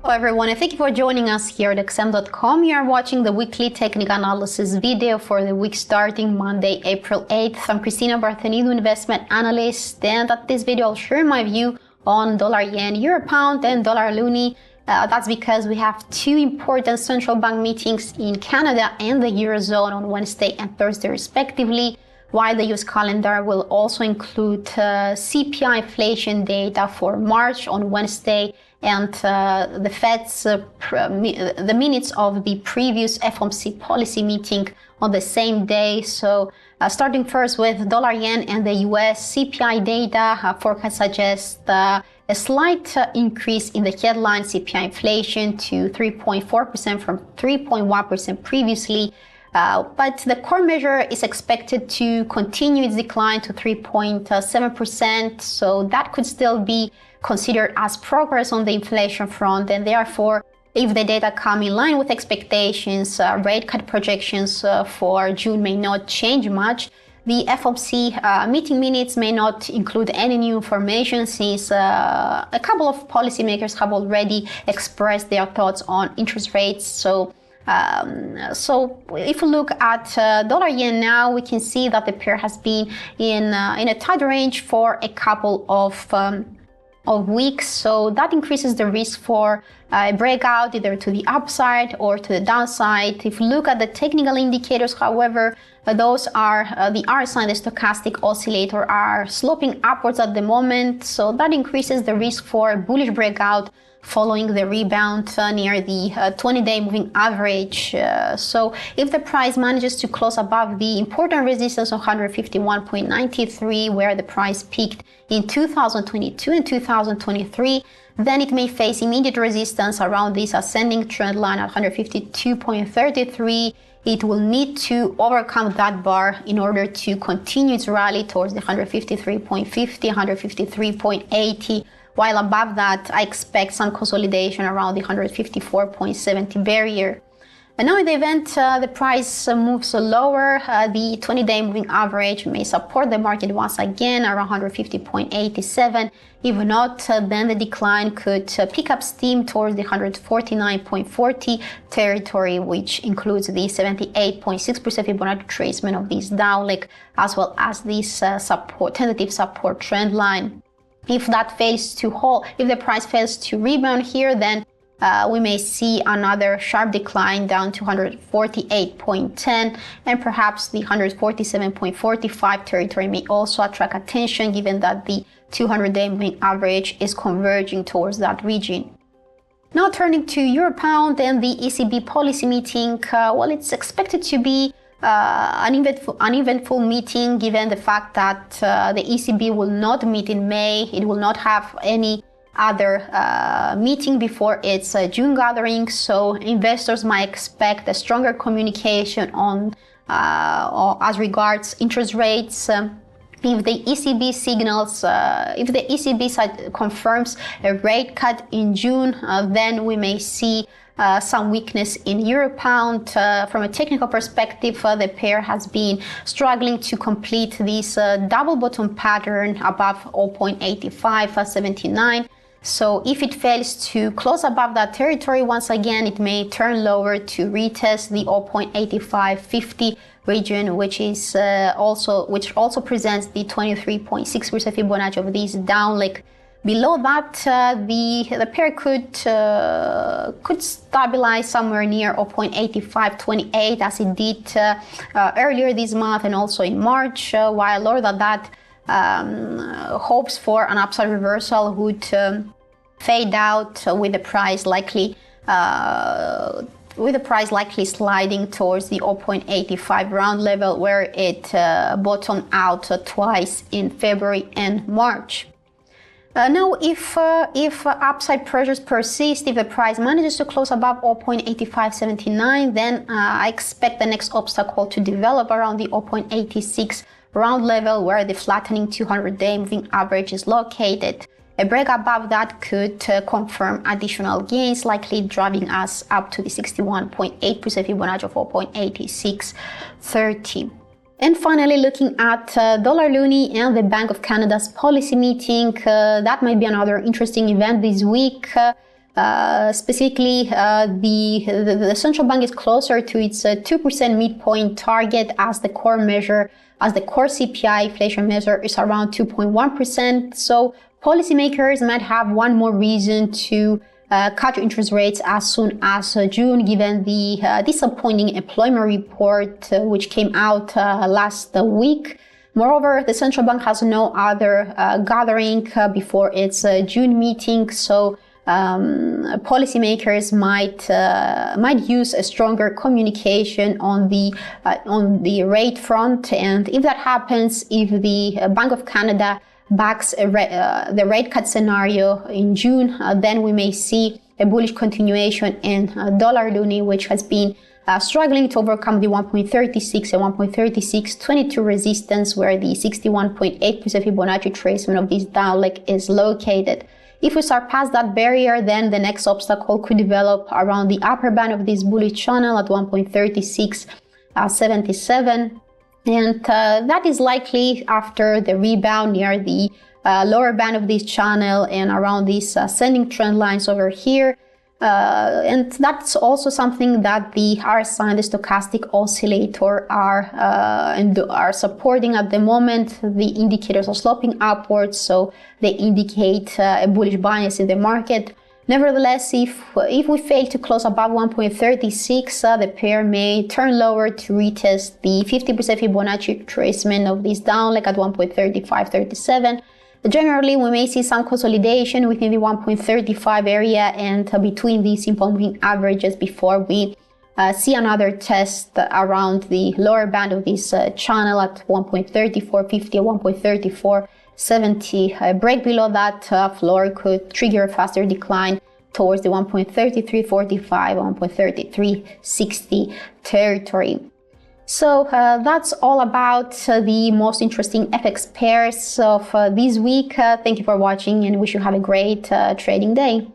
Hello everyone, and thank you for joining us here at xm.com. You are watching the weekly technical analysis video for the week starting Monday, April 8th. I'm Christina Barthenidou, investment analyst, and at this video I'll share my view on dollar yen, euro pound, and dollar loonie. That's because we have two important central bank meetings in Canada and the Eurozone on Wednesday and Thursday respectively, while the US calendar will also include CPI inflation data for March on Wednesday and the Fed's the minutes of the previous FOMC policy meeting on the same day. So starting first with dollar yen and the US CPI data, forecast suggests a slight increase in the headline CPI inflation to 3.4% from 3.1% previously. But the core measure is expected to continue its decline to 3.7%, so that could still be considered as progress on the inflation front, and therefore, if the data come in line with expectations, rate cut projections for June may not change much. The FOMC meeting minutes may not include any new information since a couple of policymakers have already expressed their thoughts on interest rates. So if we look at dollar yen now, we can see that the pair has been in a tight range for a couple of weeks, so that increases the risk for a breakout either to the upside or to the downside. If you look at the technical indicators, however, those are the RSI and the stochastic oscillator are sloping upwards at the moment, so that increases the risk for a bullish breakout following the rebound near the 20-day moving average. So if the price manages to close above the important resistance of 151.93, where the price peaked in 2022 and 2023, then it may face immediate resistance around this ascending trend line at 152.33. It will need to overcome that bar in order to continue its rally towards the 153.50, 153.80. While above that, I expect some consolidation around the 154.70 barrier. And now in the event the price moves lower, the 20-day moving average may support the market once again around 150.87. If not, then the decline could pick up steam towards the 149.40 territory, which includes the 78.6% Fibonacci retracement of this down leg, as well as this tentative support trend line. If that fails to hold, if the price fails to rebound here, then we may see another sharp decline down to 148.10, and perhaps the 147.45 territory may also attract attention given that the 200-day moving average is converging towards that region. Now turning to euro pound and the ECB policy meeting, well, it's expected to be an eventful meeting given the fact that the ECB will not meet in May. It will not have any other meeting before its June gathering, so investors might expect a stronger communication on as regards interest rates. If the ECB signals, if the ECB side confirms a rate cut in June, then we may see some weakness in euro pound. From a technical perspective, the pair has been struggling to complete this double bottom pattern above 0.8579. So if it fails to close above that territory once again, it may turn lower to retest the 0.8550 region, which also presents the 23.6% Fibonacci of this down leg. Below that, the pair could stabilize somewhere near 0.8528 as it did earlier this month and also in March, while lower than that, hopes for an upside reversal would fade out with the price likely sliding towards the 0.85 round level where it bottomed out twice in February and March. Now, if upside pressures persist, if the price manages to close above 0.8579, then I expect the next obstacle to develop around the 0.86 round level where the flattening 200-day moving average is located. A break above that could confirm additional gains, likely driving us up to the 61.8% Fibonacci of 4.8630. And finally, looking at dollar loonie and the Bank of Canada's policy meeting, that might be another interesting event this week. Specifically, the central bank is closer to its 2% midpoint target as the core measure, as the core CPI inflation measure is around 2.1%. So policymakers might have one more reason to cut interest rates as soon as June, given the disappointing employment report which came out last week. Moreover, the central bank has no other gathering before its June meeting, so policymakers might use a stronger communication on the rate front, and if that happens, if the Bank of Canada backs the rate cut scenario in June, then we may see a bullish continuation in dollar loonie, which has been struggling to overcome the 1.36 and 1.3622 resistance, where the 61.8% Fibonacci retracement of this down leg is located. If we surpass that barrier, then the next obstacle could develop around the upper band of this bullish channel at 1.3677. And that is likely after the rebound near the lower band of this channel and around these ascending trend lines over here. And that's also something that the RSI and the stochastic oscillator are supporting at the moment. The indicators are sloping upwards, so they indicate a bullish bias in the market. Nevertheless, if we fail to close above 1.36, the pair may turn lower to retest the 50% Fibonacci retracement of this down leg at 1.3537. Generally, we may see some consolidation within the 1.35 area and between these simple moving averages before we see another test around the lower band of this channel at 1.3450 or 1.3470. A break below that floor could trigger a faster decline towards the 1.3345 or 1.3360 territory. So that's all about the most interesting FX pairs of this week. Thank you for watching and wish you have a great trading day.